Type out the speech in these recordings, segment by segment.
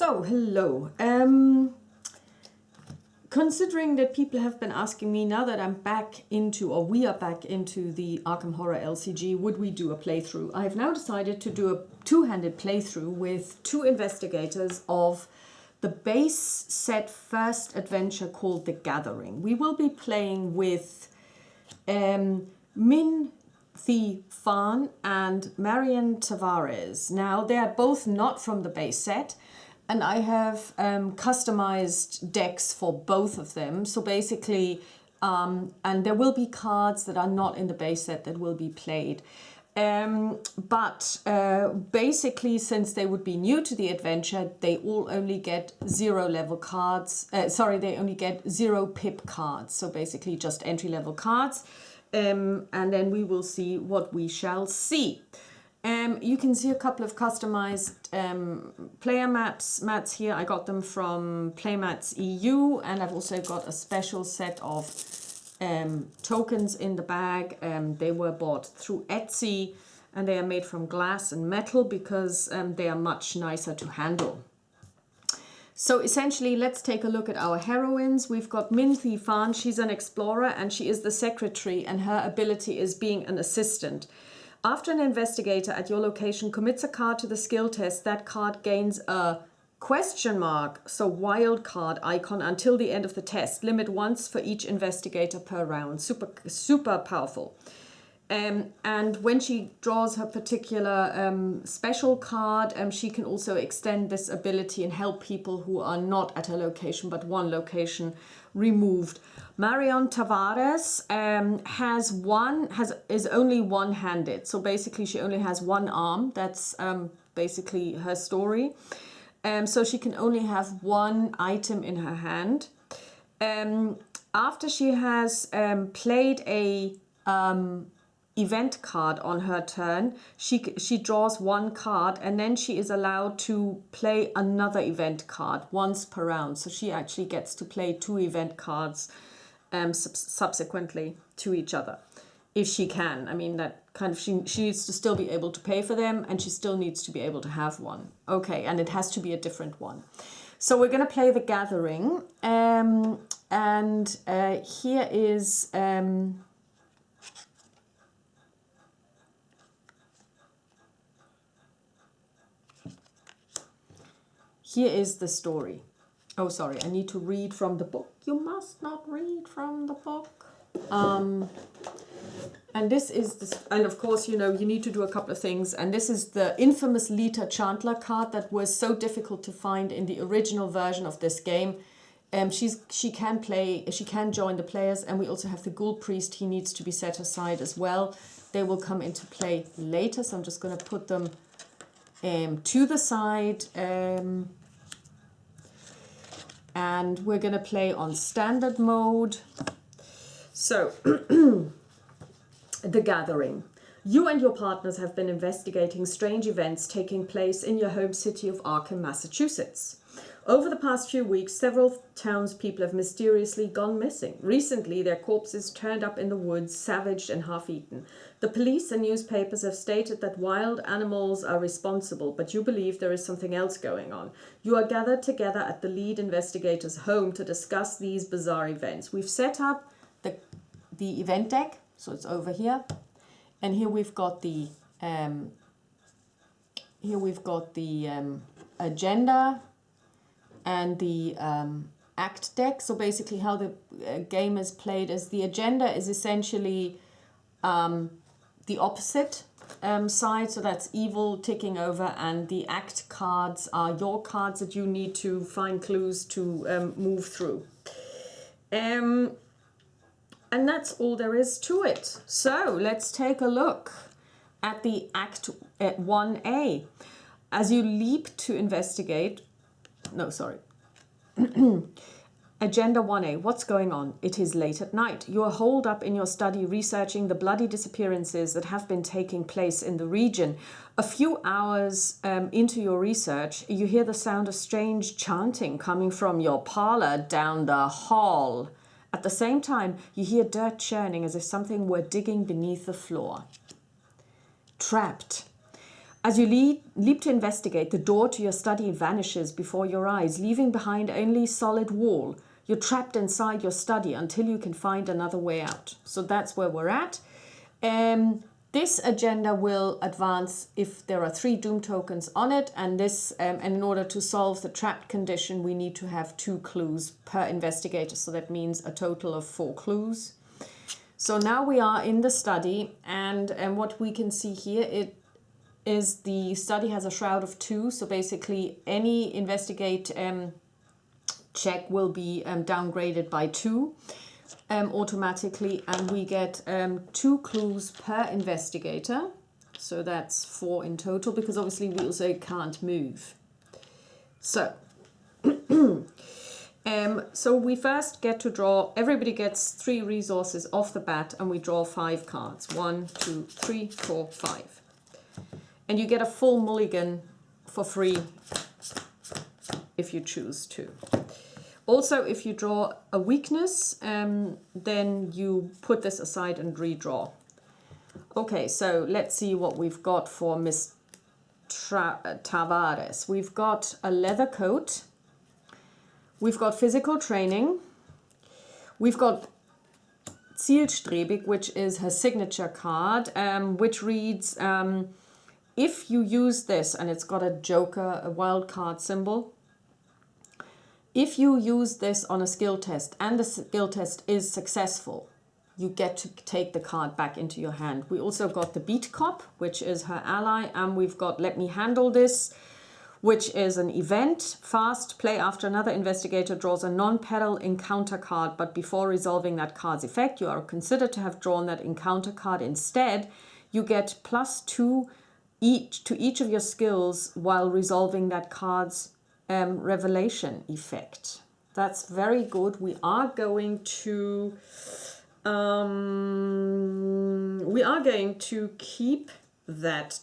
So, hello. Considering that people have been asking me now that I'm back into, or we are back into the Arkham Horror LCG, would we do a playthrough? I have now decided to do a two-handed playthrough with two investigators of the base set first adventure called The Gathering. We will be playing with Min Thi Phan and Marian Tavares. Now, they are both not from the base set, and I have customized decks for both of them. So basically, and there will be cards that are not in the base set that will be played. But basically, since they would be new to the adventure, they all only get 0 level cards. They only get 0 pip cards. So basically just entry level cards. And then we will see what we shall see. You can see a couple of customized player mats here. I got them from Playmats EU, and I've also got a special set of tokens in the bag. They were bought through Etsy, and they are made from glass and metal because they are much nicer to handle. So essentially, let's take a look at our heroines. We've got Min Thi Phan. She's an explorer and she is the secretary, and her ability is being an assistant. After an investigator at your location commits a card to the skill test, that card gains a question mark, so wild card icon until the end of the test. Limit once for each investigator per round. Super powerful. And when she draws her particular special card, she can also extend this ability and help people who are not at her location but one location removed. Marian Tavares is only one-handed, so basically she only has one arm. That's basically her story. So she can only have one item in her hand. After she has played a event card on her turn, she draws one card, and then she is allowed to play another event card once per round. So she actually gets to play 2 event cards subsequently to each other, if she can. I mean, that kind of, she needs to still be able to pay for them, and she still needs to be able to have one. Okay, and it has to be a different one. So we're going to play The Gathering, and here is here is the story. Oh, sorry, I need to read from the book. You must not read from the book. And this is this, and of course, you know, you need to do a couple of things. And this is the infamous Lita Chandler card that was so difficult to find in the original version of this game. She can join the players, and we also have the Ghoul Priest. He needs to be set aside as well. They will come into play later, so I'm just going to put them to the side. And we're going to play on standard mode. So, The Gathering. You and your partners have been investigating strange events taking place in your home city of Arkham, Massachusetts. Over the past few weeks, several townspeople have mysteriously gone missing. Recently, their corpses turned up in the woods, savaged and half-eaten. The police and newspapers have stated that wild animals are responsible, but you believe there is something else going on. You are gathered together at the lead investigator's home to discuss these bizarre events. We've set up the event deck, so it's over here, and here we've got the agenda and the act deck. So basically how the game is played is the agenda is essentially the opposite side, so that's evil ticking over, and the act cards are your cards that you need to find clues to move through. And that's all there is to it. So let's take a look at the Act 1A. As you leap to investigate, no, sorry. Agenda 1A, what's going on? It is late at night. You are holed up in your study researching the bloody disappearances that have been taking place in the region. A few hours into your research, you hear the sound of strange chanting coming from your parlor down the hall. At the same time, you hear dirt churning as if something were digging beneath the floor. Trapped. As you leap to investigate, the door to your study vanishes before your eyes, leaving behind only solid wall. You're trapped inside your study until you can find another way out. So that's where we're at. This agenda will advance if there are 3 doom tokens on it, and this, and in order to solve the trapped condition, we need to have 2 clues per investigator. So that means a total of 4 clues. So now we are in the study, and what we can see here, it is the study has a shroud of 2. So basically any investigate check will be downgraded by 2 automatically, and we get 2 clues per investigator. So that's 4 in total, because obviously we also can't move. So so we first get to draw, everybody gets 3 resources off the bat, and we draw 5 cards. 1, 2, 3, 4, 5. And you get a full mulligan for free if you choose to. Also, if you draw a weakness, then you put this aside and redraw. Okay, so let's see what we've got for Miss Tavares. We've got a leather coat. We've got physical training. We've got Zielstrebig, which is her signature card, which reads, if you use this, and it's got a joker, a wild card symbol, if you use this on a skill test and the skill test is successful, you get to take the card back into your hand. We also got the Beat Cop, which is her ally, and we've got Let Me Handle This, which is an event. Fast play after another investigator draws a non-pedal encounter card, but before resolving that card's effect, you are considered to have drawn that encounter card instead. You get +2 to each of your skills while resolving that card's revelation effect. That's very good. We are going to keep that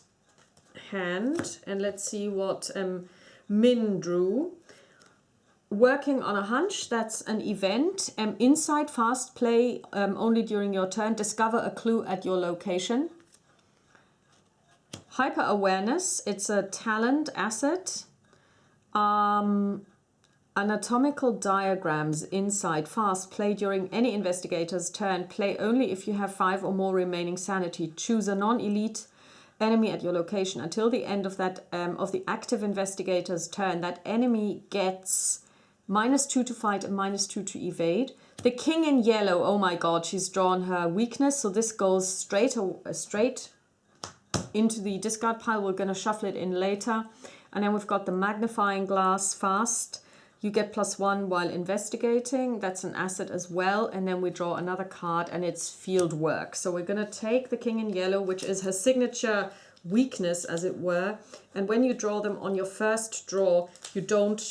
hand, and let's see what Min drew. Working on a hunch, that's an event. Inside fast play only during your turn. Discover a clue at your location. Hyper awareness, it's a talent asset. Anatomical diagrams inside fast play during any investigator's turn. Play only if you have 5 or more remaining sanity. Choose a non-elite enemy at your location until the end of that of the active investigator's turn. That enemy gets -2 to fight and -2 to evade. The king in yellow, oh my god, she's drawn her weakness, so this goes straight into the discard pile. We're going to shuffle it in later. And then we've got the magnifying glass fast. You get +1 while investigating. That's an asset as well. And then we draw another card, and it's field work. So we're going to take the king in yellow, which is her signature weakness, as it were. And when you draw them on your first draw, you don't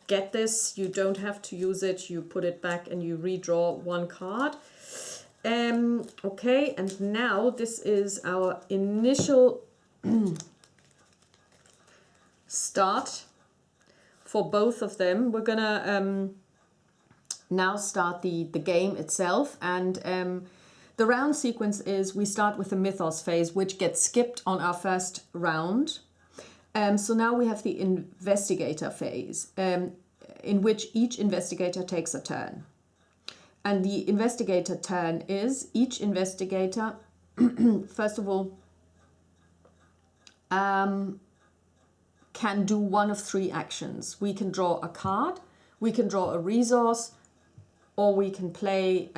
get this. You don't have to use it. You put it back and you redraw 1 card. Okay, and now this is our initial start for both of them. We're gonna now start the game itself, and the round sequence is we start with the mythos phase, which gets skipped on our first round. So now we have the investigator phase, in which each investigator takes a turn. And the investigator turn is each investigator, first of all, can do one of 3 actions. We can draw a card, we can draw a resource, or we can play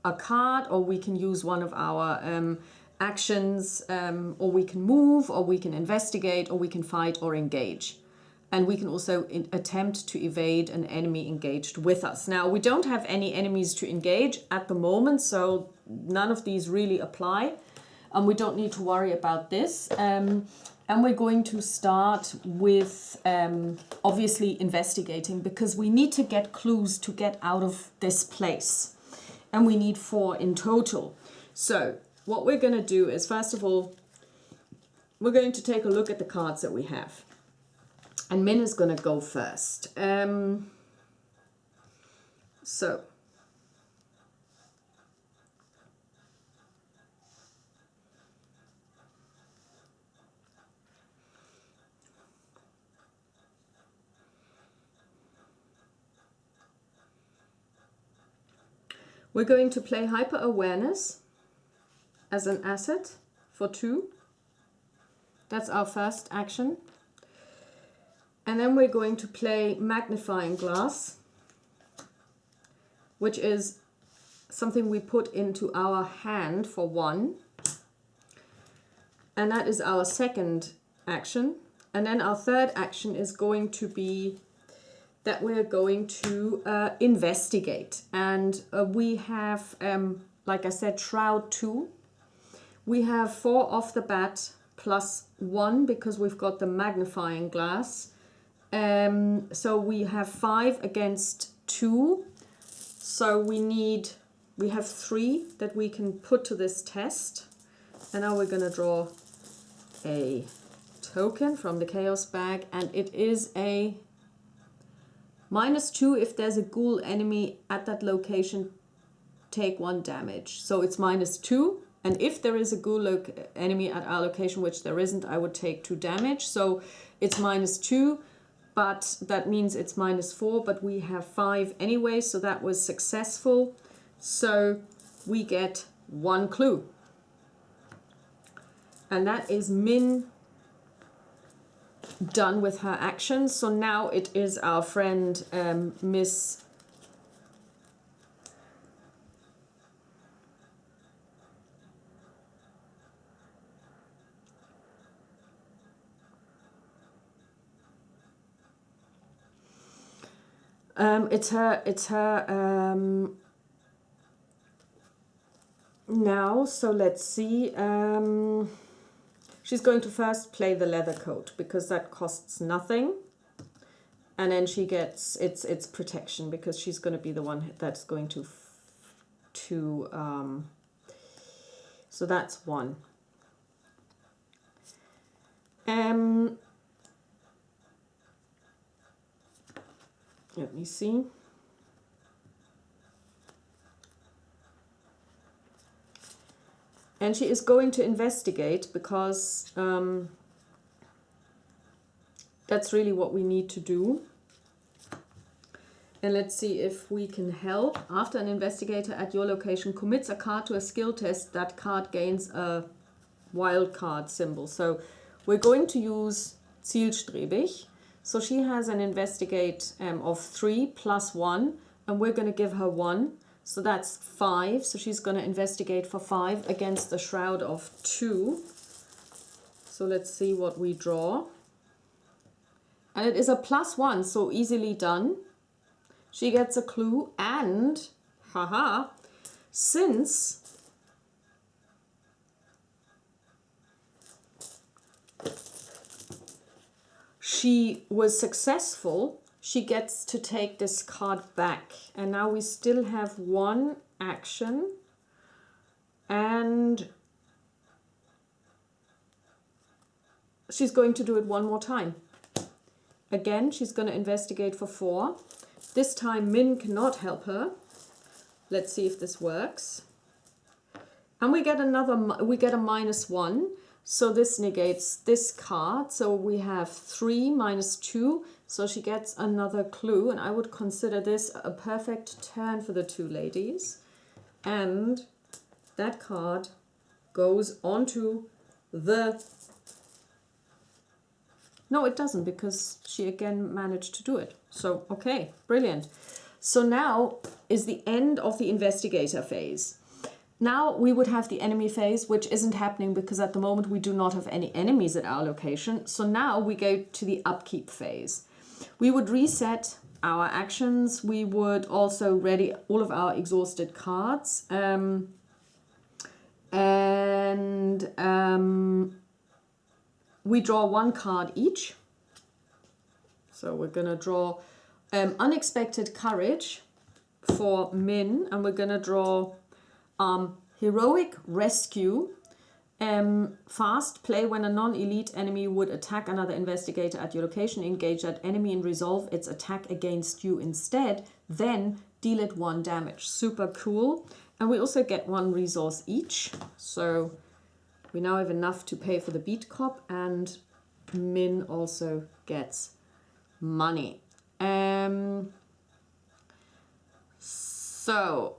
a card, or we can use one of our actions, or we can move, or we can investigate, or we can fight or engage. And we can also attempt to evade an enemy engaged with us. Now, we don't have any enemies to engage at the moment, so none of these really apply. And we don't need to worry about this. And we're going to start with obviously investigating, because we need to get clues to get out of this place. And we need 4 in total. So what we're going to do is, first of all, we're going to take a look at the cards that we have. And Min is going to go first. So We're going to play Hyper Awareness as an asset for 2. That's our first action. And then we're going to play Magnifying Glass, which is something we put into our hand for 1. And that is our second action. And then our third action is going to be that we're going to investigate. And we have, like I said, Shroud 2. We have 4 off the bat plus 1 because we've got the magnifying glass. So we have 5 against 2. So we have 3 that we can put to this test. And now we're going to draw a token from the Chaos bag, and it is a -2 if there's a ghoul enemy at that location, take 1 damage. So it's -2, and if there is a ghoul enemy at our location, which there isn't, I would take 2 damage. So it's -2, but that means it's -4, but we have 5 anyway, so that was successful. So we get 1 clue. And that is Min done with her actions. So now it is our friend Miss it's her now. So let's see. She's going to first play the leather coat because that costs nothing, and then she gets its protection because she's going to be the one that's going to so that's 1. Let me see. And she is going to investigate because that's really what we need to do. And let's see if we can help. After an investigator at your location commits a card to a skill test, that card gains a wild card symbol. So we're going to use zielstrebig. So she has an investigate of 3 plus 1, and we're going to give her 1. So that's 5. So she's going to investigate for 5 against the Shroud of 2. So let's see what we draw. And it is a +1, so easily done. She gets a clue, and haha, since she was successful, she gets to take this card back. And now we still have 1 action. And she's going to do it 1 more time. Again, she's going to investigate for 4. This time Min cannot help her. Let's see if this works. And we get a -1. So this negates this card. So we have 3 minus 2. So she gets another clue. And I would consider this a perfect turn for the 2 ladies. And that card goes onto the... No, it doesn't, because she again managed to do it. So, okay, brilliant. So now is the end of the investigator phase. Now we would have the enemy phase, which isn't happening because at the moment we do not have any enemies at our location. So now we go to the upkeep phase. We would reset our actions. We would also ready all of our exhausted cards. We draw 1 card each. So we're going to draw Unexpected Courage for Min, and we're going to draw Heroic Rescue. Fast play when a non-elite enemy would attack another investigator at your location. Engage that enemy and resolve its attack against you instead. Then deal it 1 damage. Super cool. And we also get 1 resource each. So we now have enough to pay for the beat cop, and Min also gets money. So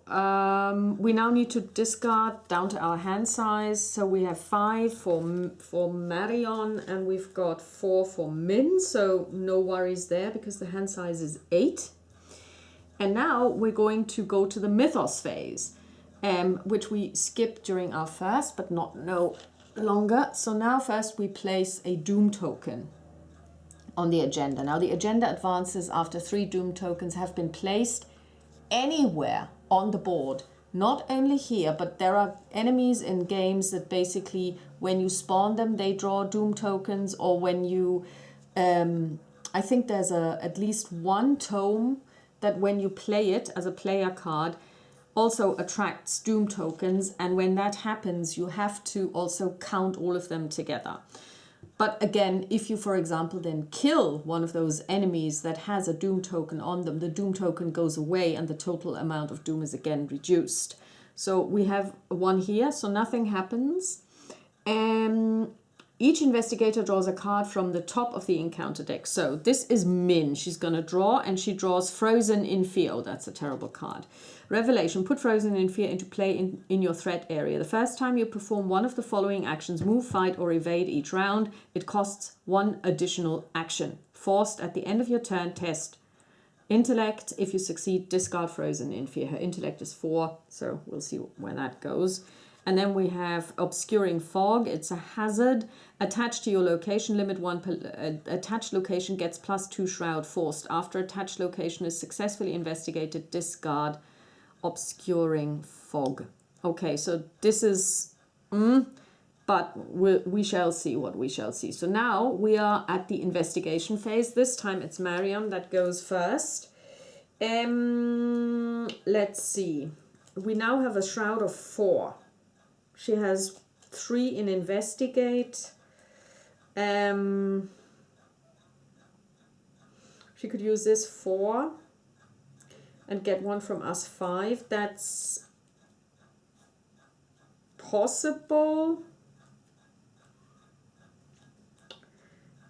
we now need to discard down to our hand size. So we have 5 for Marion and we've got 4 for Min. So no worries there because the hand size is 8. And now we're going to go to the mythos phase, which we skipped during our first, but not no longer. So now first we place a doom token on the agenda. Now the agenda advances after 3 doom tokens have been placed anywhere on the board, not only here, but there are enemies in games that basically when you spawn them they draw doom tokens, or when you I think there's at least one tome that when you play it as a player card also attracts doom tokens, and when that happens you have to also count all of them together. But again, if you, for example, then kill one of those enemies that has a doom token on them, the doom token goes away and the total amount of doom is again reduced. So we have one here, so nothing happens. Each investigator draws a card from the top of the encounter deck. So this is Min. She's going to draw, and she draws Frozen in Fear. Oh, that's a terrible card. Revelation. Put Frozen in Fear into play in your threat area. The first time you perform one of the following actions, move, fight, or evade each round, it costs 1 additional action. Forced at the end of your turn, test intellect. If you succeed, discard Frozen in Fear. Her intellect is 4, so we'll see where that goes. And then we have Obscuring Fog. It's a hazard. Attached to your location, limit 1 attached location gets +2 Shroud Forced. After attached location is successfully investigated, discard Obscuring Fog. Okay, so this is... but we shall see what we shall see. So now we are at the investigation phase. This time it's Marion that goes first. Let's see. We now have a Shroud of 4. She has 3 in investigate. She could use this 4 and get 1 from us 5. That's possible.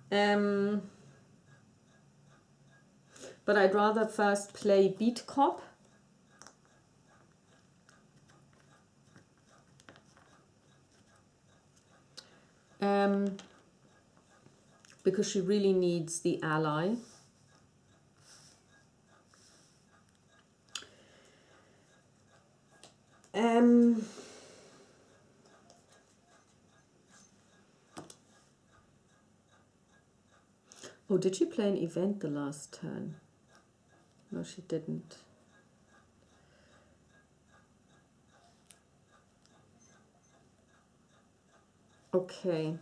But I'd rather first play Beat Cop. Because she really needs the ally. Oh, did she play an event the last turn? No, she didn't. Okay.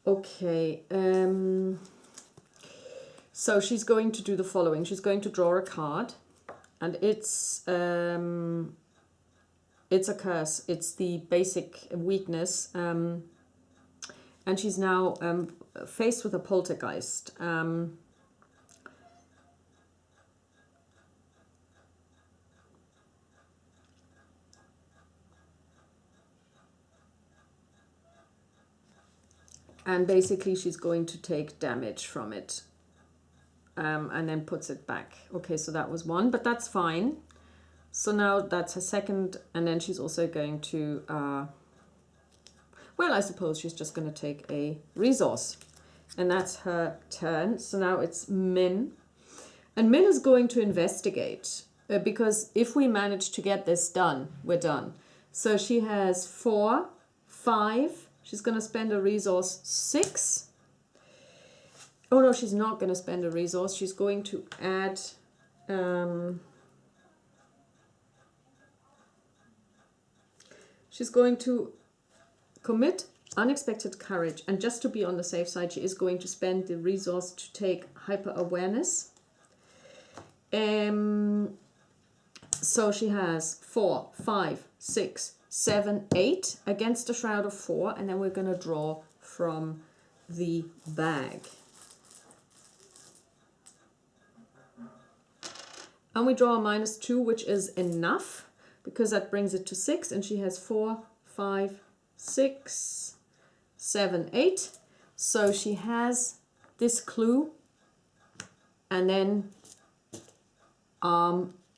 Okay, so she's going to do the following. She's going to draw a card, and it's a curse. It's the basic weakness, and she's now faced with a poltergeist. And basically she's going to take damage from it, and then puts it back. Okay, so that was 1, but that's fine. So now that's her second, and then she's also going to, well, I suppose she's just going to take a resource. And that's her turn. So now it's Min. And Min is going to investigate, because if we manage to get this done, we're done. So she has 4, 5. She's going to spend a resource 6. Oh no, she's not going to spend a resource. She's going to add she's going to commit unexpected courage, and just to be on the safe side, she is going to spend the resource to take hyper awareness. So she has 4, 5, 6, 7, 8 against a shroud of 4, and then we're going to draw from the bag. And we draw a -2, which is enough because that brings it to 6, and she has 4, 5, 6, 7, 8. So she has this clue, and then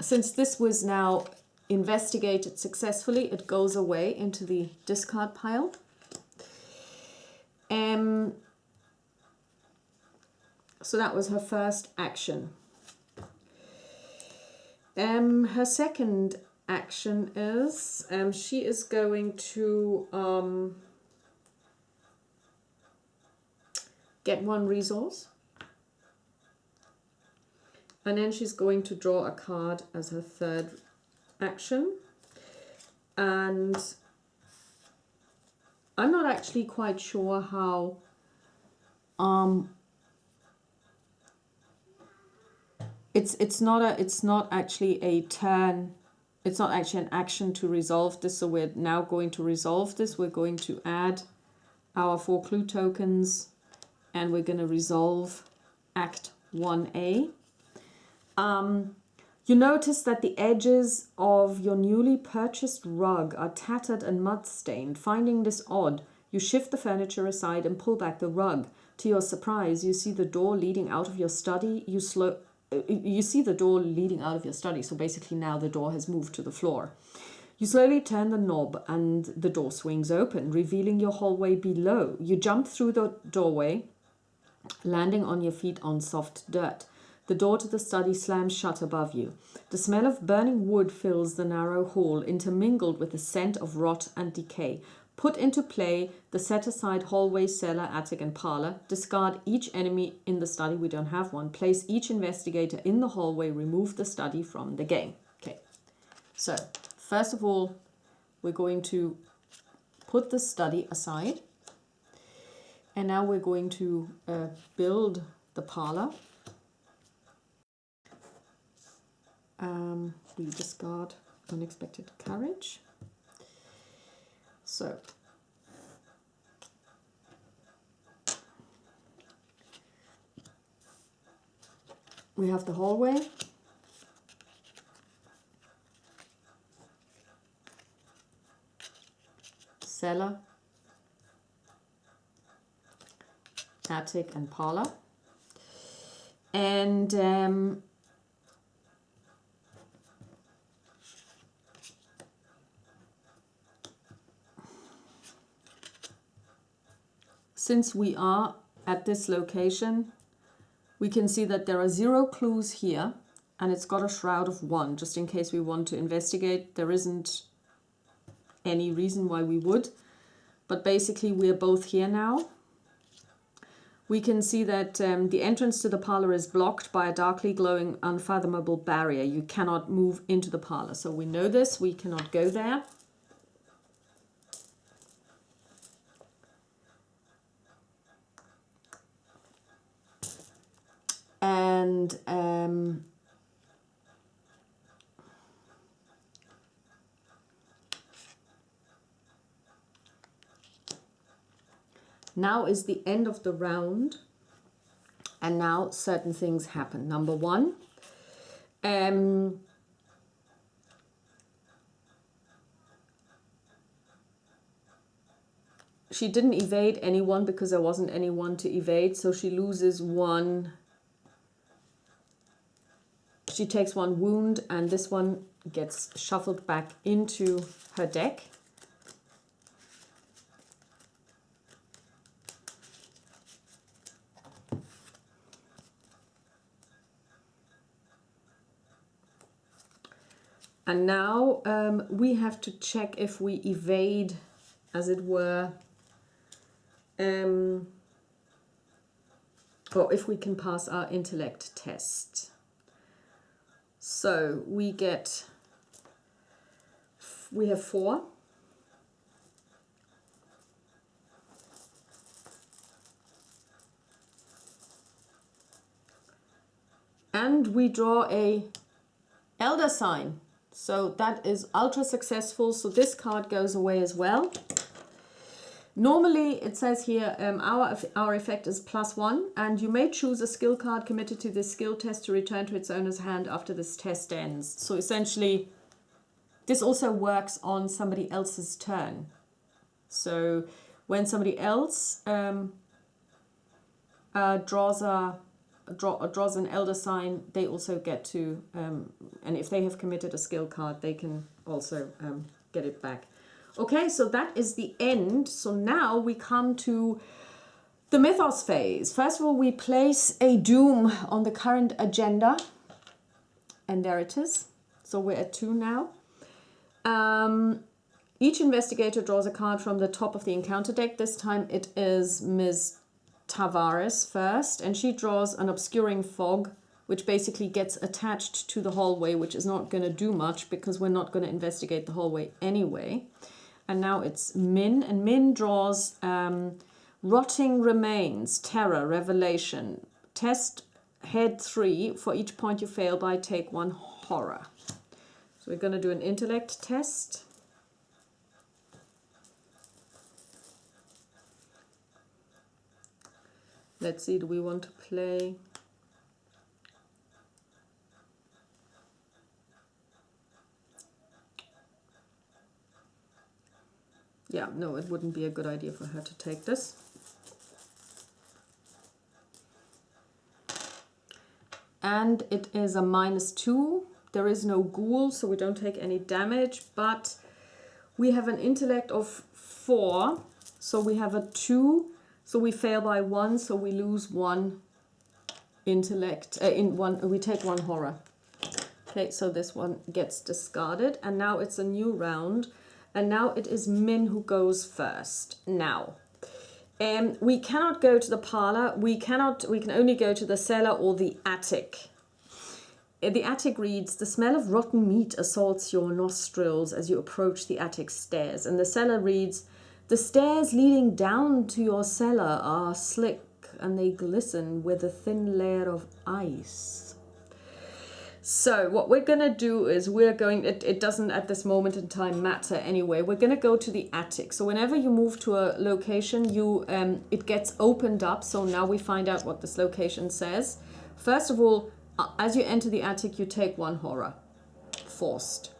since this was now investigated successfully, it goes away into the discard pile. So that was her first action. Her second action is she is going to get 1 resource. And then she's going to draw a card as her third action. And I'm not actually quite sure how it's not actually a turn. It's not actually an action to resolve this. So we're now going to resolve this. We're going to add our 4 clue tokens, and we're going to resolve Act 1A. You notice that the edges of your newly purchased rug are tattered and mud-stained. Finding this odd, you shift the furniture aside and pull back the rug. To your surprise, you see the door leading out of your study. You see the door leading out of your study. So basically now the door has moved to the floor. You slowly turn the knob and the door swings open, revealing your hallway below. You jump through the doorway, landing on your feet on soft dirt. The door to the study slams shut above you. The smell of burning wood fills the narrow hall, intermingled with the scent of rot and decay. Put into play the set-aside hallway, cellar, attic, and parlor. Discard each enemy in the study. We don't have one. Place each investigator in the hallway. Remove the study from the game. Okay. So, first of all, we're going to put the study aside. And now we're going to build the parlor. We discard unexpected courage. So we have the hallway. Cellar, attic, and parlor. And since we are at this location, we can see that there are 0 clues here, and it's got a shroud of 1, just in case we want to investigate. There isn't any reason why we would, but basically we're both here now. We can see that the entrance to the parlor is blocked by a darkly glowing, unfathomable barrier. You cannot move into the parlor. So we know this, we cannot go there. And now is the end of the round, and now certain things happen. Number 1, she didn't evade anyone because there wasn't anyone to evade, so she loses 1. She takes 1 wound, and this one gets shuffled back into her deck. And now we have to check if we evade, as it were, or if we can pass our intellect test. So we have 4. And we draw a elder sign. So that is ultra successful. So this card goes away as well. Normally it says here our effect is +1, and you may choose a skill card committed to this skill test to return to its owner's hand after this test ends. So essentially this also works on somebody else's turn. So when somebody else draws an elder sign, they also get to, and if they have committed a skill card, they can also get it back. Okay, so that is the end. So now we come to the mythos phase. First of all, we place a doom on the current agenda. And there it is. So we're at 2 now. Each investigator draws a card from the top of the encounter deck. This time it is Ms. Tavares first. And she draws an obscuring fog, which basically gets attached to the hallway, which is not going to do much because we're not going to investigate the hallway anyway. And now it's Min, and Min draws Rotting Remains, Terror, Revelation. Test head 3. For each point you fail by, take 1 horror. So we're going to do an intellect test. Let's see, do we want to play? Yeah, no, it wouldn't be a good idea for her to take this. And it is a -2. There is no ghoul, so we don't take any damage, but we have an intellect of 4, so we have a 2, so we fail by 1, so we lose 1 intellect, we take 1 horror. Okay, so this one gets discarded, and now it's a new round. And now it is Min who goes first. Now, we cannot go to the parlor. We can only go to the cellar or the attic. The attic reads, the smell of rotten meat assaults your nostrils as you approach the attic stairs. And the cellar reads, the stairs leading down to your cellar are slick and they glisten with a thin layer of ice. So what we're going to do is it doesn't at this moment in time matter anyway. We're going to go to the attic. So whenever you move to a location, it gets opened up. So now we find out what this location says. First of all, as you enter the attic, you take 1 horror. Forced.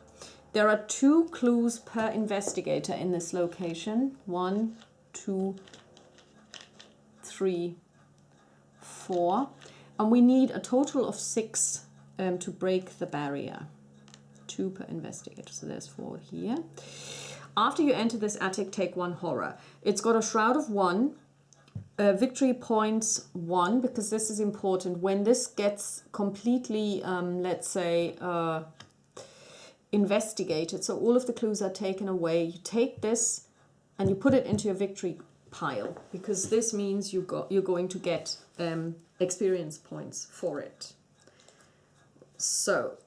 There are 2 clues per investigator in this location. 1, 2, 3, 4. And we need a total of 6 to break the barrier. 2 per investigator, so there's 4 here. After you enter this attic, take 1 horror. It's got a shroud of 1, victory points 1, because this is important. When this gets completely, let's say, investigated, so all of the clues are taken away, you take this and you put it into your victory pile, because this means you're going to get experience points for it. So,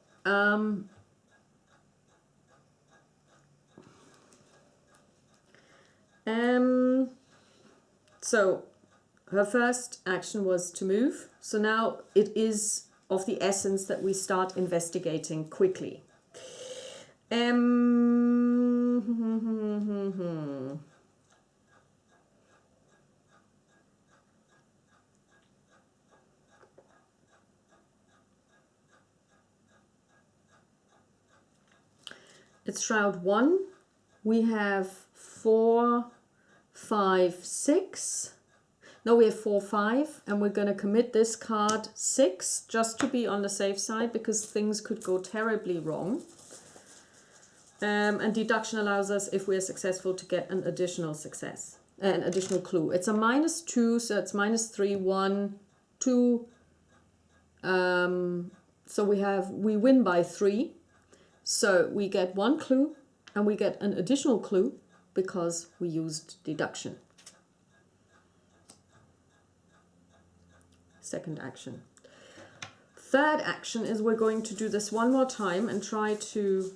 so her first action was to move. So now it is of the essence that we start investigating quickly. It's shroud 1. We have 4, 5, 6. No, we have 4, 5, and we're going to commit this card 6 just to be on the safe side, because things could go terribly wrong. And deduction allows us, if we are successful, to get an additional success, an additional clue. It's a -2, so it's -3, 1, 2. So we win by 3. So we get 1 clue and we get an additional clue because we used deduction. Second action. Third action is we're going to do this one more time and try to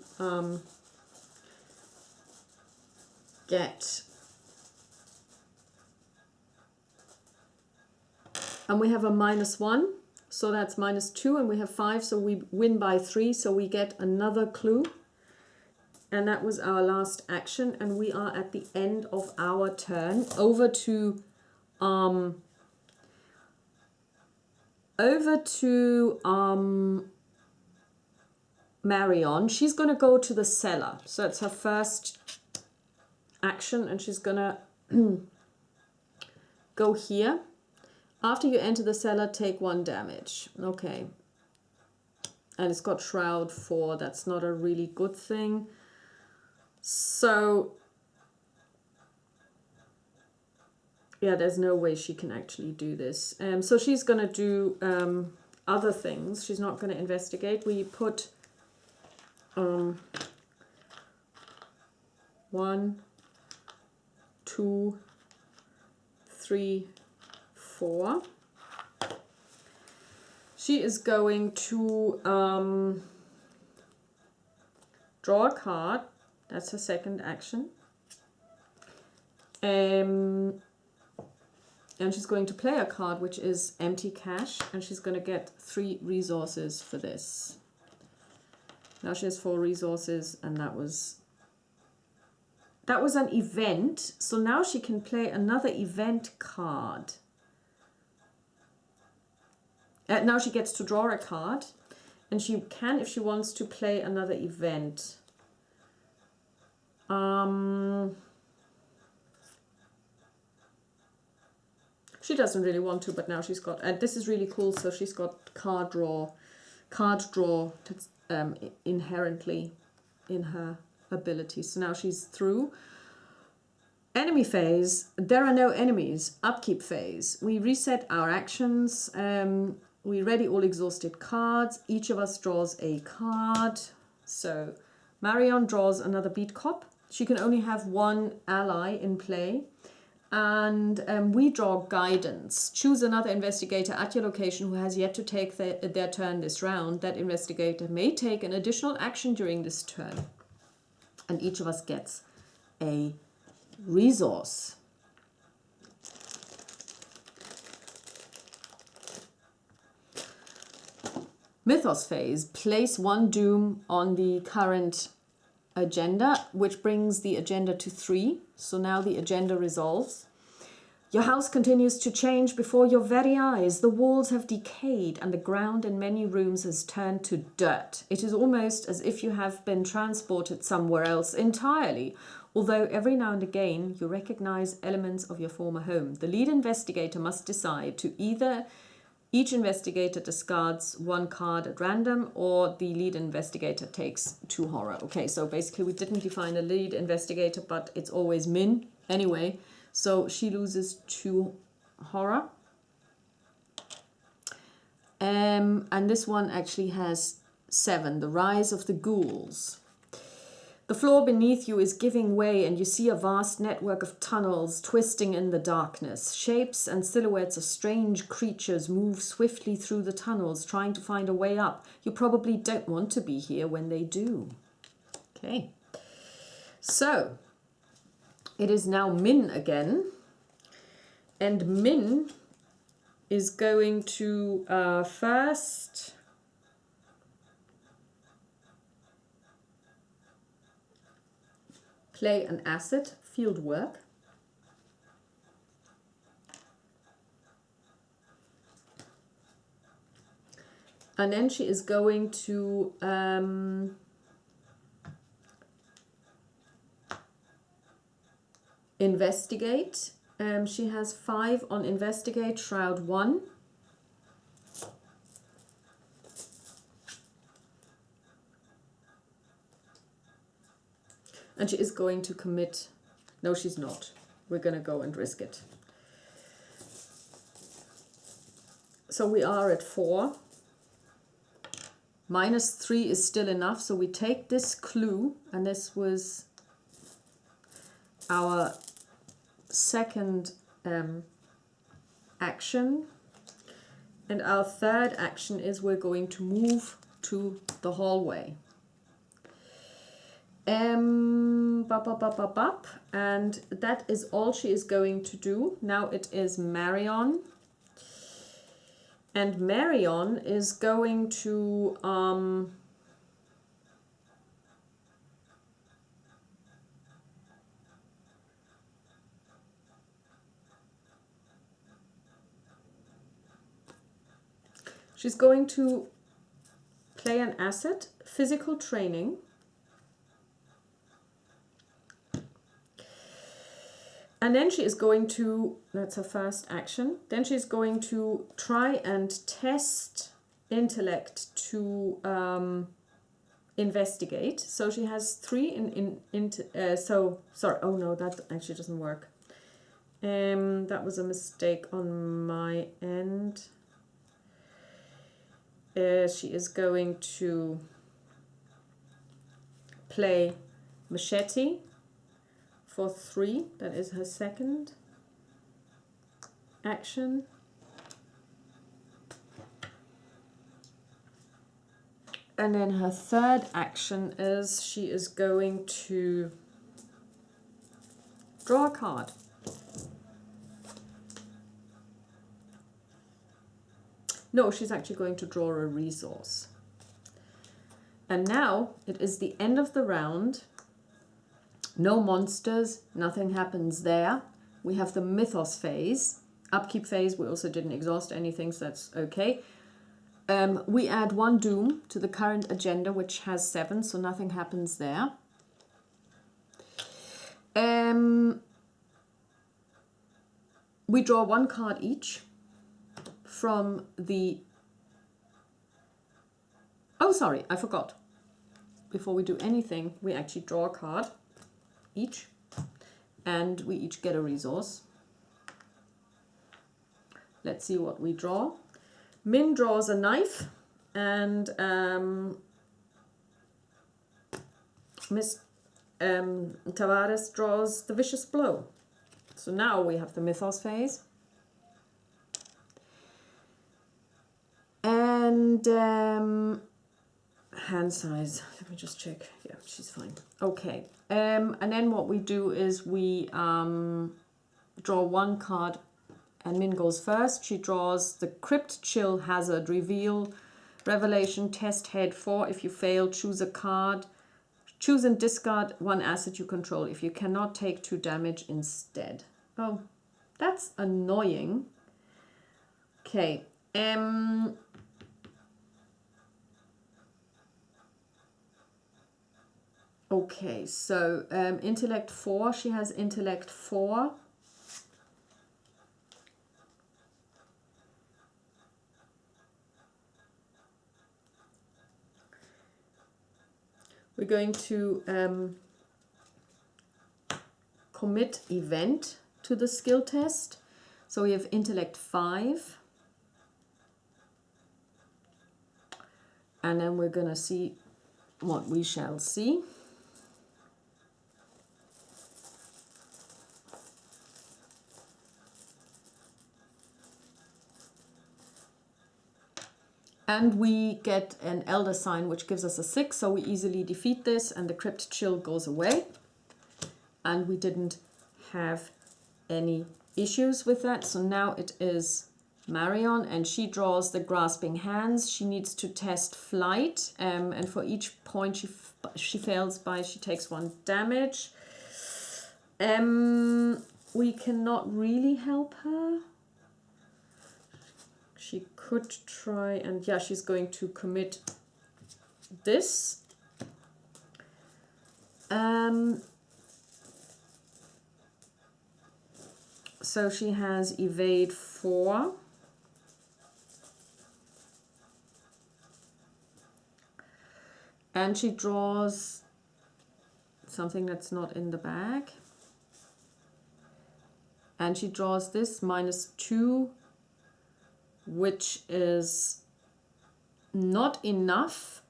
and we have a -1. So that's -2 and we have 5, so we win by 3, so we get another clue. And that was our last action, and we are at the end of our turn. Over to Marion. She's going to go to the cellar. So it's her first action, and she's going to go here. After you enter the cellar, take 1 damage. Okay. And it's got Shroud 4. That's not a really good thing. So, yeah, there's no way she can actually do this. So she's going to do other things. She's not going to investigate. We put 1, 2, 3, 4. She is going to draw a card. That's her second action. And she's going to play a card, which is empty cash, and she's going to get 3 resources for this. Now she has 4 resources, and that was an event. So now she can play another event card. Now she gets to draw a card, and she can, if she wants to, play another event. She doesn't really want to, but now she's got, this is really cool, so she's got card draw inherently in her ability. So now she's through. Enemy phase, there are no enemies. Upkeep phase, we reset our actions. We ready all exhausted cards. Each of us draws a card. So Marion draws another beat cop. She can only have 1 ally in play. And we draw guidance. Choose another investigator at your location who has yet to take their turn this round. That investigator may take an additional action during this turn. And each of us gets a resource. Mythos phase. Place 1 doom on the current agenda, which brings the agenda to 3. So now the agenda resolves. Your house continues to change before your very eyes. The walls have decayed and the ground in many rooms has turned to dirt. It is almost as if you have been transported somewhere else entirely, although every now and again you recognize elements of your former home. The lead investigator must decide to either each investigator discards 1 card at random, or the lead investigator takes 2 horror. Okay, so basically we didn't define a lead investigator, but it's always Min anyway. So she loses 2 horror. And this one actually has 7, the rise of the ghouls. The floor beneath you is giving way, and you see a vast network of tunnels twisting in the darkness. Shapes and silhouettes of strange creatures move swiftly through the tunnels, trying to find a way up. You probably don't want to be here when they do. Okay. So, it is now Min again. And Min is going to first play an asset, field work. And then she is going to investigate. She has 5 on investigate, shroud 1. And she is going to commit. No, she's not. We're going to go and risk it. So we are at 4. -3 is still enough. So we take this clue, and this was our second action. And our third action is we're going to move to the hallway. And that is all she is going to do. Now it is Marion. And Marion is going to she's going to play an asset, physical training. And then she is going to, that's her first action, then she's going to try and test intellect to investigate. So she has 3 sorry, oh no, that actually doesn't work. That was a mistake on my end. She is going to play machete for 3. That is her second action. And then her third action is she is going to draw a card. No, she's actually going to draw a resource. And now it is the end of the round. No monsters, nothing happens there. We have the mythos phase. Upkeep phase, we also didn't exhaust anything, so that's okay. We add 1 doom to the current agenda, which has 7, so nothing happens there. We draw 1 card each from the... Oh, sorry, I forgot. Before we do anything, we actually draw a card each, and we each get a resource. Let's see what we draw. Min draws a knife, and Miss Tavares draws the vicious blow. So now we have the mythos phase. And hand size, let me just check. Yeah, she's fine. Okay. And then what we do is we draw 1 card, and Min goes first. She draws the Crypt Chill Hazard Reveal Revelation Test Head 4. If you fail, choose a card. Choose and discard 1 asset you control. If you cannot, take 2 damage instead. Oh, that's annoying. Okay. Okay, so intellect 4, she has intellect 4. We're going to commit event to the skill test. So we have intellect 5. And then we're going to see what we shall see. And we get an Elder Sign, which gives us a 6, so we easily defeat this, and the Crypt Chill goes away. And we didn't have any issues with that. So now it is Marion, and she draws the Grasping Hands. She needs to test flight, and for each point she fails by, she takes 1 damage. We cannot really help her. She could try, and yeah, she's going to commit this. So she has evade 4. And she draws something that's not in the bag. And she draws this -2, which is not enough.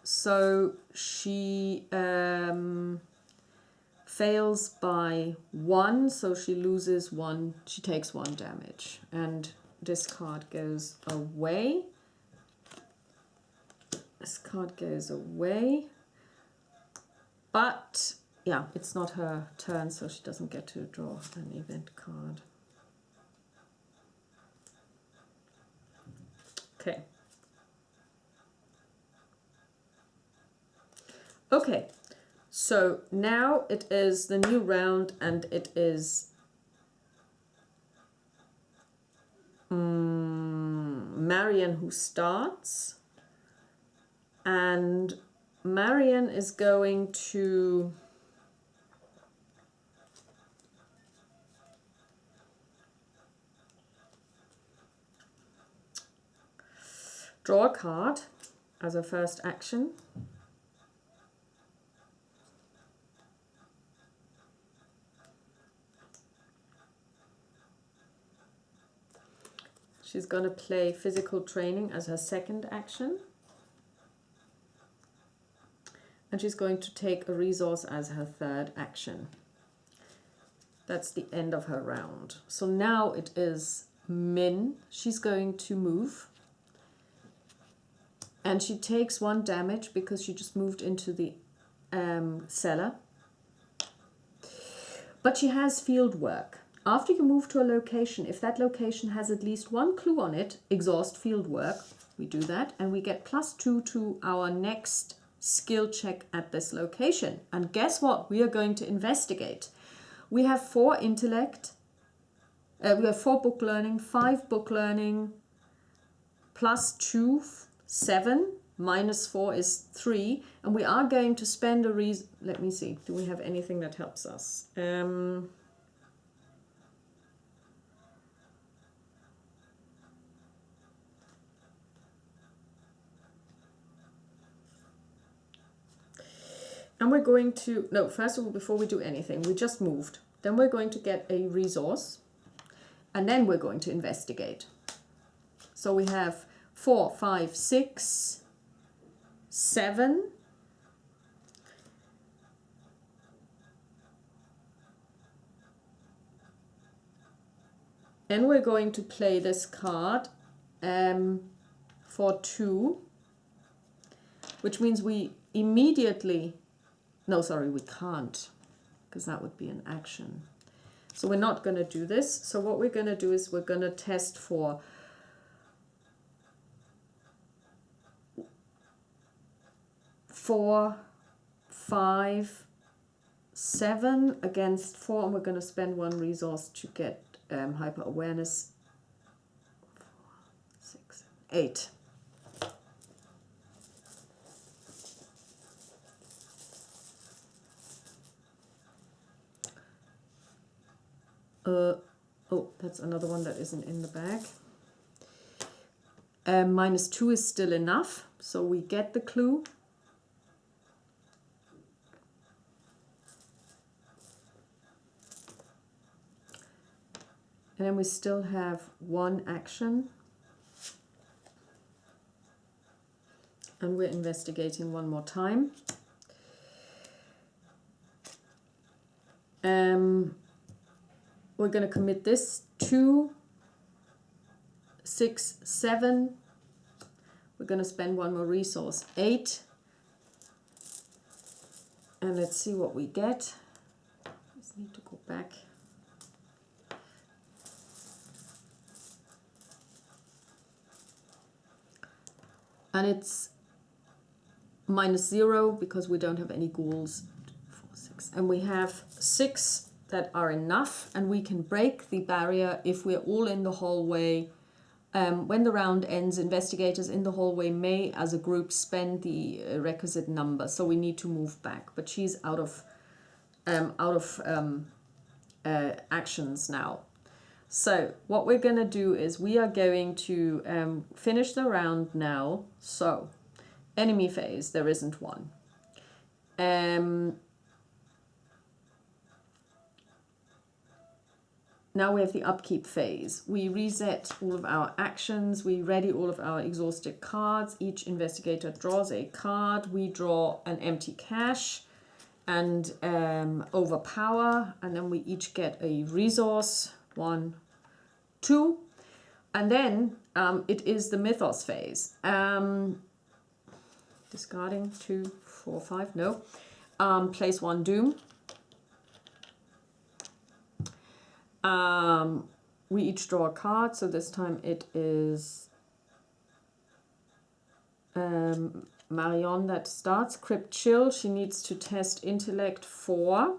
So she fails by 1, so she loses 1, she takes 1 damage. And this card goes away. This card goes away. But yeah, it's not her turn, so she doesn't get to draw an event card. Okay. Okay, so now it is the new round, and it is Marion who starts. And Marion is going to draw a card as a first action. She's going to play physical training as her second action. And she's going to take a resource as her third action. That's the end of her round. So now it is Min. She's going to move. And she takes 1 damage because she just moved into the cellar. But she has field work. After you move to a location, if that location has at least 1 clue on it, exhaust field work. We do that, and we get +2 to our next skill check at this location. And guess what? We are going to investigate. We have 4 intellect, we have 4 book learning, 5 book learning, +2, 7, -4 is 3, and we are going to spend a reason. Let me see, do we have anything that helps us? And we're going to, no, first of all, before we do anything, we just moved. Then we're going to get a resource, and then we're going to investigate. So we have 4, 5, 6, 7. And we're going to play this card for 2, which means we immediately, no, sorry, we can't, because that would be an action. So we're not going to do this. So what we're going to do is we're going to test for 4, 5, 7 against 4, and we're going to spend 1 resource to get hyper awareness. 4, 6, 8. Oh, that's another one that isn't in the bag. -2 is still enough, so we get the clue. And then we still have 1 action. And we're investigating 1 more time. We're going to commit this 2, 6, 7. We're going to spend 1 more resource, 8. And let's see what we get. Just need to go back. And it's -0 because we don't have any ghouls. 4, 6. And we have 6 that are enough, and we can break the barrier if we're all in the hallway. When the round ends, investigators in the hallway may, as a group, spend the requisite number. So we need to move back. But she's out of actions now. So what we're going to do is we are going to finish the round now. So enemy phase, there isn't one. Now we have the upkeep phase. We reset all of our actions. We ready all of our exhausted cards. Each investigator draws a card. We draw an empty cache and overpower. And then we each get a resource. 1, 2. And then it is the mythos phase. Discarding 2, 4, 5. No. Place 1 doom. We each draw a card, so this time it is Marion that starts. Crypt Chill, she needs to test intellect 4.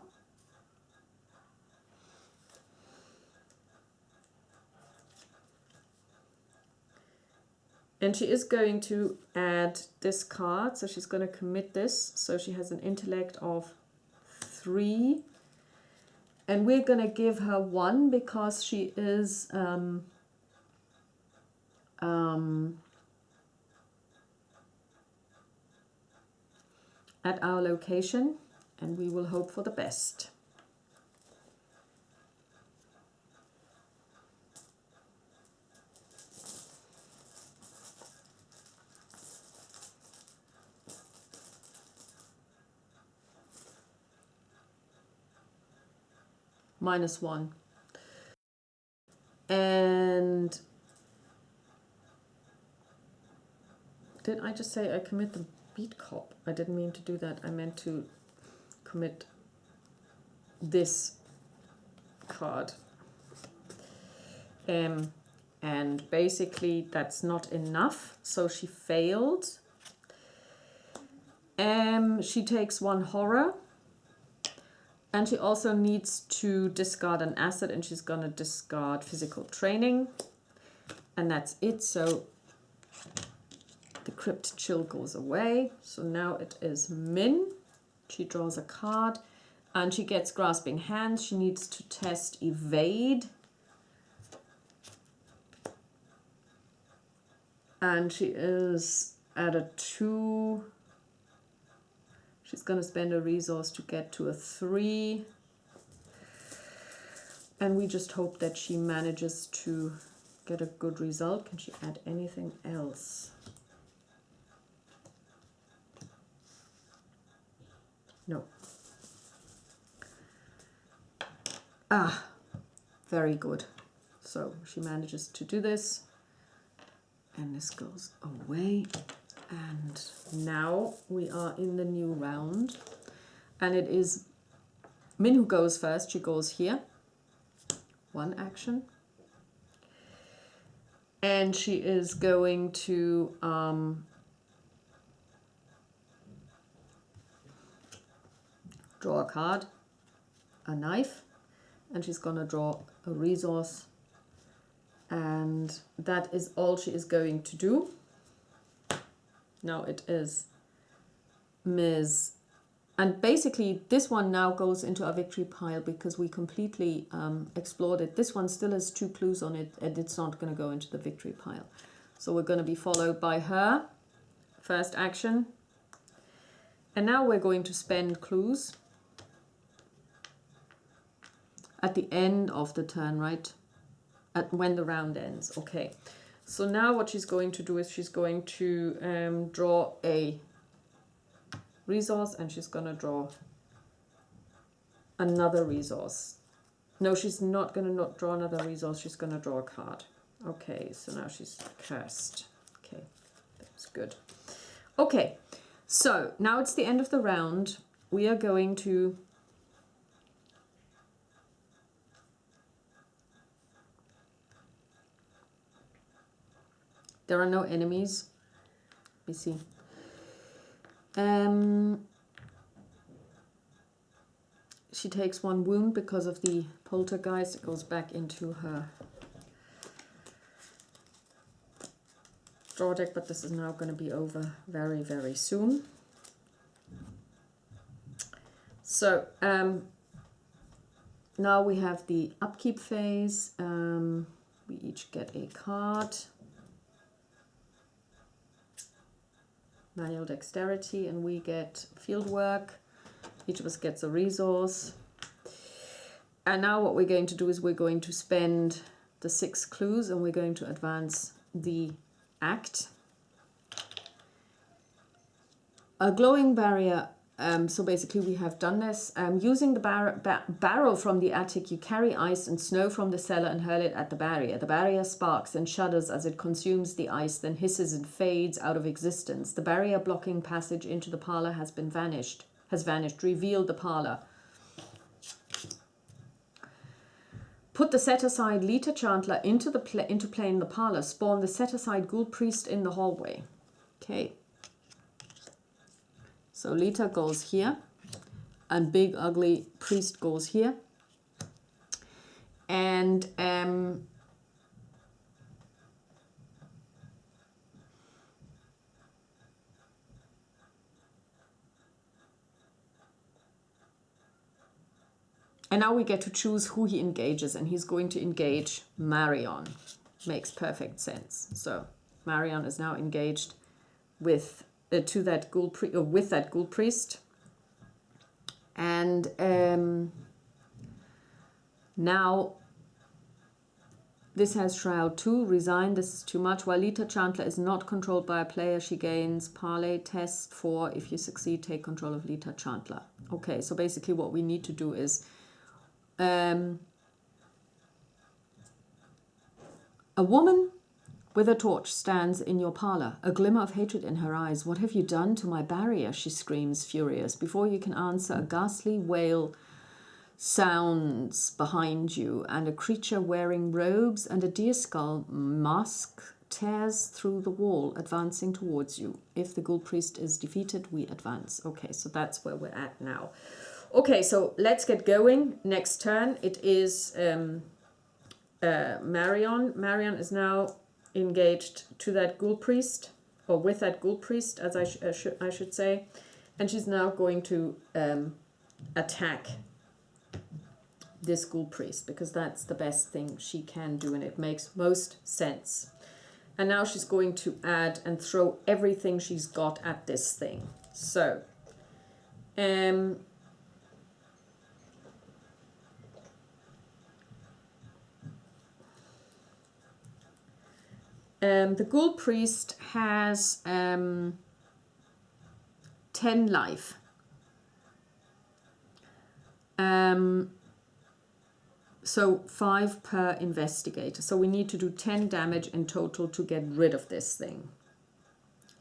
And she is going to add this card, so she's going to commit this. So she has an intellect of 3. And we're going to give her 1 because she is at our location, and we will hope for the best. -1. And did I just say I commit the beat cop? I didn't mean to do that. I meant to commit this card. And basically that's not enough, so she failed. She takes 1 horror. And she also needs to discard an asset, and she's going to discard physical training. And that's it. So the Crypt Chill goes away. So now it is Min. She draws a card and she gets Grasping Hands. She needs to test Evade. And she is at a 2. She's going to spend a resource to get to a 3. And we just hope that she manages to get a good result. Can she add anything else? No. Ah, very good. So she manages to do this. And this goes away. And now we are in the new round, and it is Min who goes first. She goes here, 1 action, and she is going to draw a card, a knife, and she's going to draw a resource, and that is all she is going to do. Now it is Ms. And basically this one now goes into our victory pile because we completely explored it. This one still has 2 clues on it, and it's not going to go into the victory pile. So we're going to be followed by her first action. And now we're going to spend clues at the end of the turn, right? When the round ends. Okay. So now what she's going to do is she's going to draw a resource, and she's going to draw another resource. No, she's not going to not draw another resource. She's going to draw a card. Okay, so now she's cursed. Okay, that's good. Okay, so now it's the end of the round. We are going to there are no enemies. Let me see. She takes 1 wound because of the poltergeist. It goes back into her draw deck, but this is now going to be over very, very soon. So now we have the upkeep phase. We each get a card. Manual dexterity, and we get field work. Each of us gets a resource. And now what we're going to do is we're going to spend the 6 clues, and we're going to advance the act. A glowing barrier. So basically we have done this. Using the barrel from the attic, you carry ice and snow from the cellar and hurl it at the barrier. The barrier sparks and shudders as it consumes the ice, then hisses and fades out of existence. The barrier blocking passage into the parlor has vanished. Reveal the parlor. Put the set-aside Lita Chandler into play in the parlor. Spawn the set-aside ghoul priest in the hallway. Okay, So Lita goes here, and big ugly priest goes here. And now we get to choose who he engages, and he's going to engage Marion. Makes perfect sense. So Marion is now engaged with with that ghoul priest, and now this has Shroud 2, resign, this is too much. While Lita Chandler is not controlled by a player, she gains Parlay test 4. If you succeed, take control of Lita Chandler. Okay, so basically what we need to do is a woman with a torch stands in your parlor, a glimmer of hatred in her eyes. What have you done to my barrier? She screams, furious. Before you can answer, a ghastly wail sounds behind you, and a creature wearing robes and a deer skull mask tears through the wall, advancing towards you. If the ghoul priest is defeated, we advance. Okay, so that's where we're at now. Okay, so let's get going. Next turn, it is Marion. Marion is now engaged to that ghoul priest, or with that ghoul priest, as I should say, and she's now going to attack this ghoul priest, because that's the best thing she can do, and it makes most sense. And now she's going to add and throw everything she's got at this thing. So the ghoul priest has 10 life. So 5 per investigator. So we need to do 10 damage in total to get rid of this thing.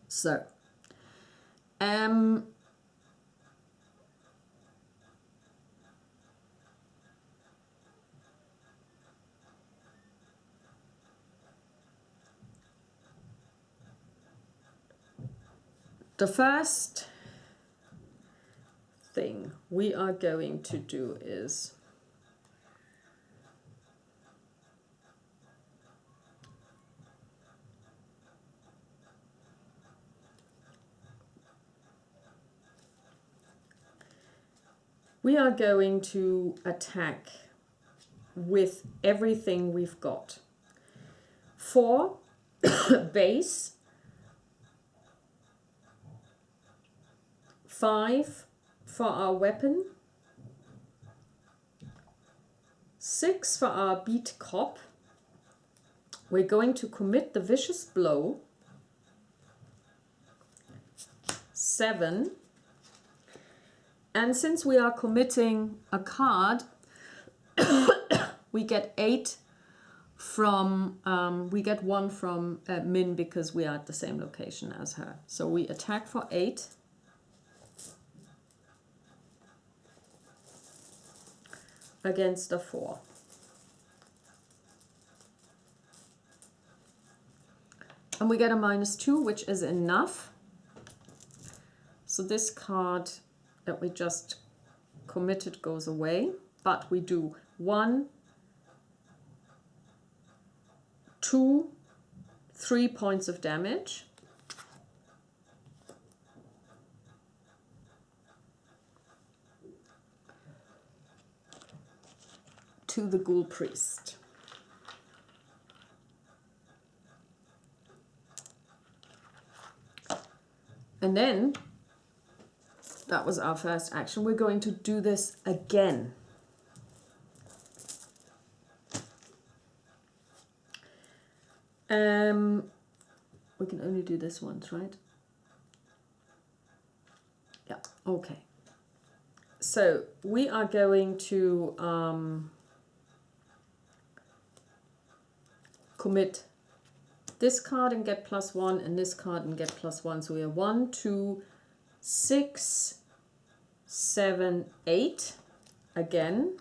So the first thing we are going to do is we are going to attack with everything we've got. 4 base, 5 for our weapon, 6 for our beat cop. We're going to commit the vicious blow, 7. And since we are committing a card, we get 8 from, we get 1 from Min, because we are at the same location as her. So we attack for 8. Against a 4. And we get a -2, which is enough. So this card that we just committed goes away, but we do 1, 2, 3 points of damage. To the ghoul priest. And then, that was our first action. We're going to do this again. We can only do this once, right? Yeah, okay. So we are going to commit this card and get +1, and this card and get +1. So we are 1, 2, 6, 7, 8 again.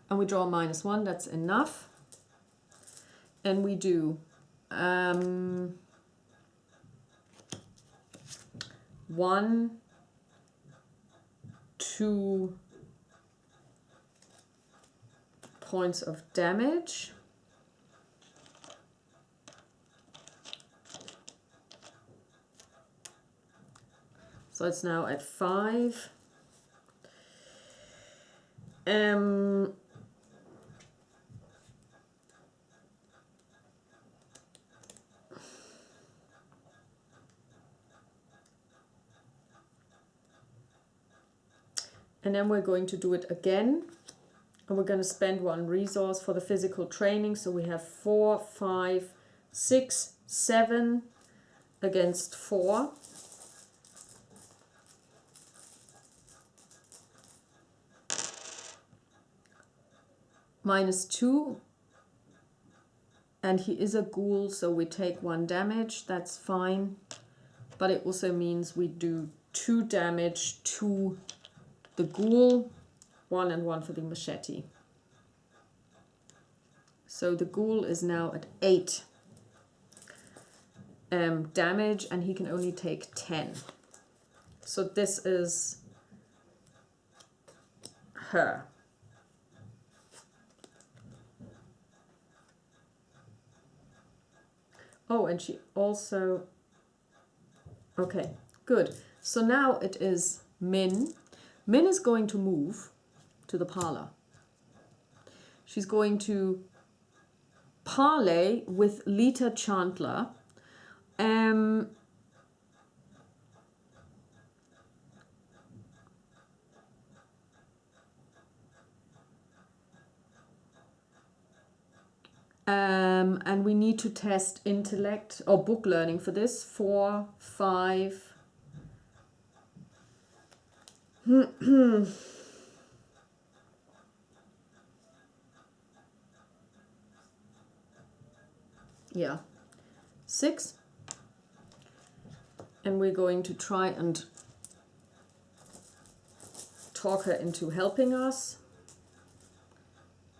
And we draw a -1, that's enough. And we do 1, 2 points of damage. So it's now at 5. And then we're going to do it again. And we're going to spend 1 resource for the physical training. So we have 4, 5, 6, 7 against 4. -2. And he is a ghoul, so we take 1 damage. That's fine. But it also means we do 2 damage to the ghoul, 1 and 1 for the machete. So the ghoul is now at 8 damage, and he can only take 10. So this is her. Oh, and she also... Okay, good. So now it is Min. Min is going to move to the parlor. She's going to parley with Lita Chandler. And we need to test intellect or book learning for this. 4, 5. Yeah, 6. And we're going to try and talk her into helping us.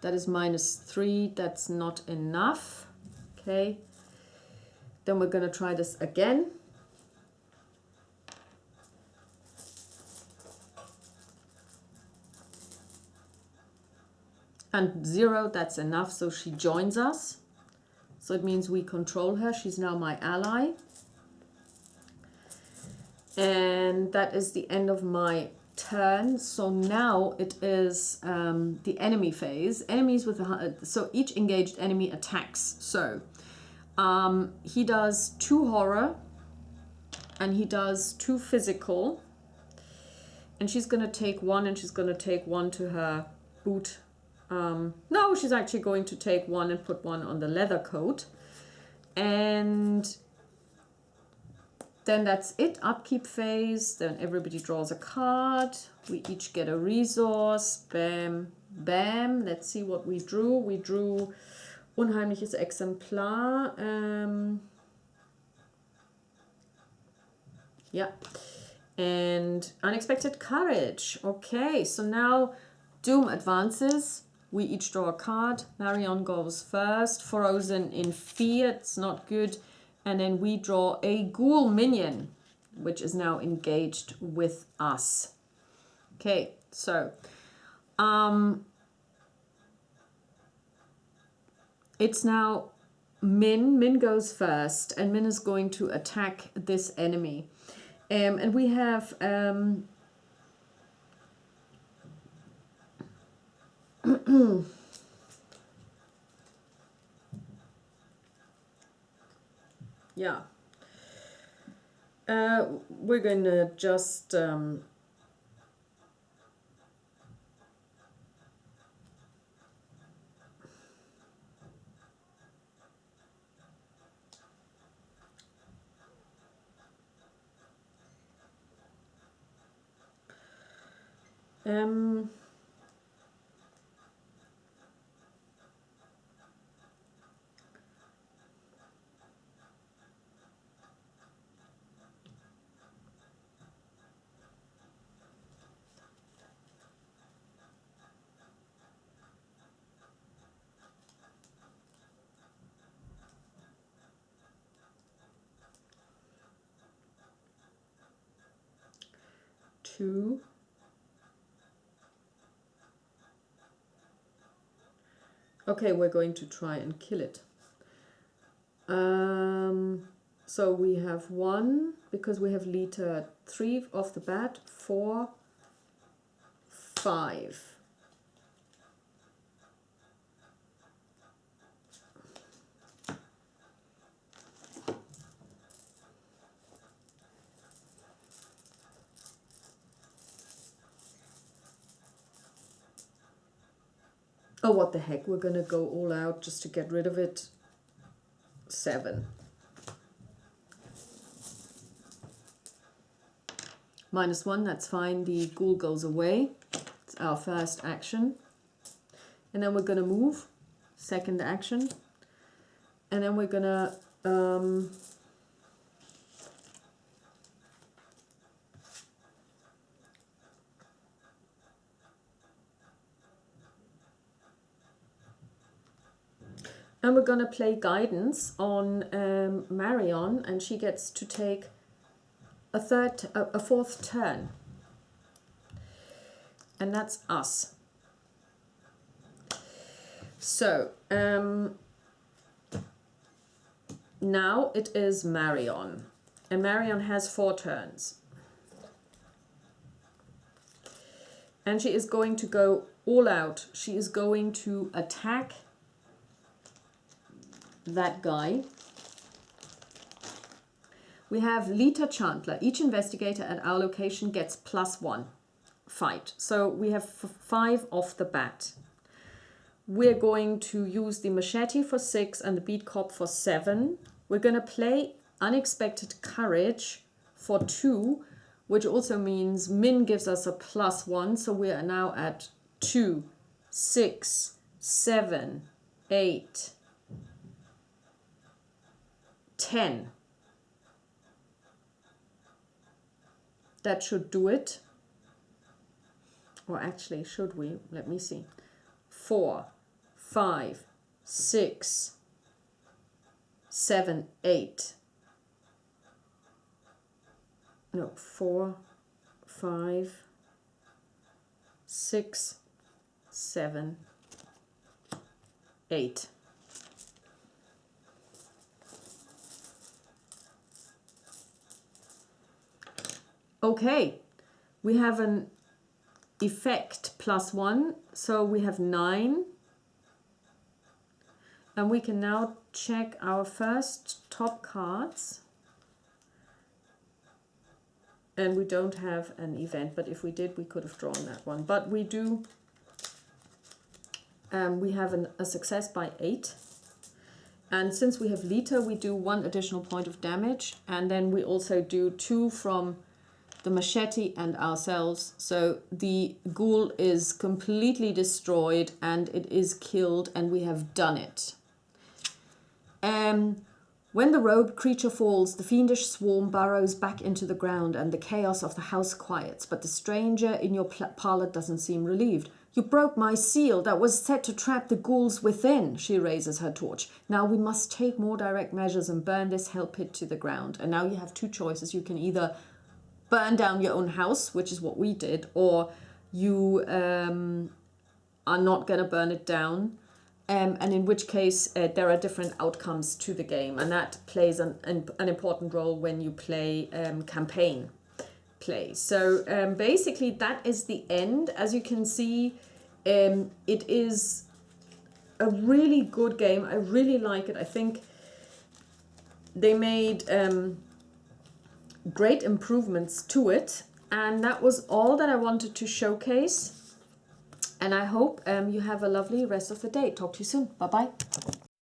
That is -3. That's not enough. Okay. Then we're going to try this again. And 0, that's enough. So she joins us. So it means we control her. She's now my ally. And that is the end of my turn. So now it is the enemy phase. Enemies with so each engaged enemy attacks. So he does 2 horror and he does 2 physical. And she's going to take 1 and she's going to take 1 to her boot. No, she's actually going to take 1 and put 1 on the leather coat. And then that's it, upkeep phase. Then everybody draws a card. We each get a resource. Bam, bam. Let's see what we drew. We drew unheimliches Exemplar. Yeah. And unexpected courage. Okay, so now Doom advances. We each draw a card. Marion goes first. Frozen in fear. It's not good. And then we draw a ghoul minion, which is now engaged with us. Okay, so it's now Min. Min goes first, and Min is going to attack this enemy. And we have yeah. We're going to just 2. Okay, we're going to try and kill it. So we have 1, because we have liter 3 off the bat, 4, 5. Oh, what the heck, we're gonna go all out just to get rid of it. 7. -1, that's fine, the ghoul goes away. It's our first action. And then we're gonna move, second action. And then we're gonna and we're gonna play guidance on Marion, and she gets to take a fourth turn, and that's us. So now it is Marion, and Marion has 4 turns, and she is going to go all out. She is going to attack that guy. We have Lita Chandler. Each investigator at our location gets +1 fight. So we have 5 off the bat. We're going to use the machete for 6 and the beat cop for 7. We're going to play unexpected courage for 2, which also means Min gives us a +1. So we are now at 2, 6, 7, 8, 10. That should do it. Or actually, should we? Let me see. 4, 5, 6, 7, 8. No, 4, 5, 6, 7, 8. Okay, we have an effect +1, so we have 9. And we can now check our first top cards. And we don't have an event, but if we did, we could have drawn that one. But we do, we have a success by 8. And since we have Lita, we do 1 additional point of damage. And then we also do 2 from the machete and ourselves. So the ghoul is completely destroyed and it is killed, and we have done it. When the robed creature falls, the fiendish swarm burrows back into the ground and the chaos of the house quiets, but the stranger in your parlor doesn't seem relieved. You broke my seal that was set to trap the ghouls within. She raises her torch. Now we must take more direct measures and burn this hell pit to the ground. And now you have 2 choices. You can either burn down your own house, which is what we did, or you are not going to burn it down. And in which case there are different outcomes to the game, and that plays an important role when you play campaign play. So basically that is the end. As you can see, it is a really good game. I really like it. I think they made great improvements to it, and that was all that I wanted to showcase. And I hope you have a lovely rest of the day. Talk to you soon. Bye-bye.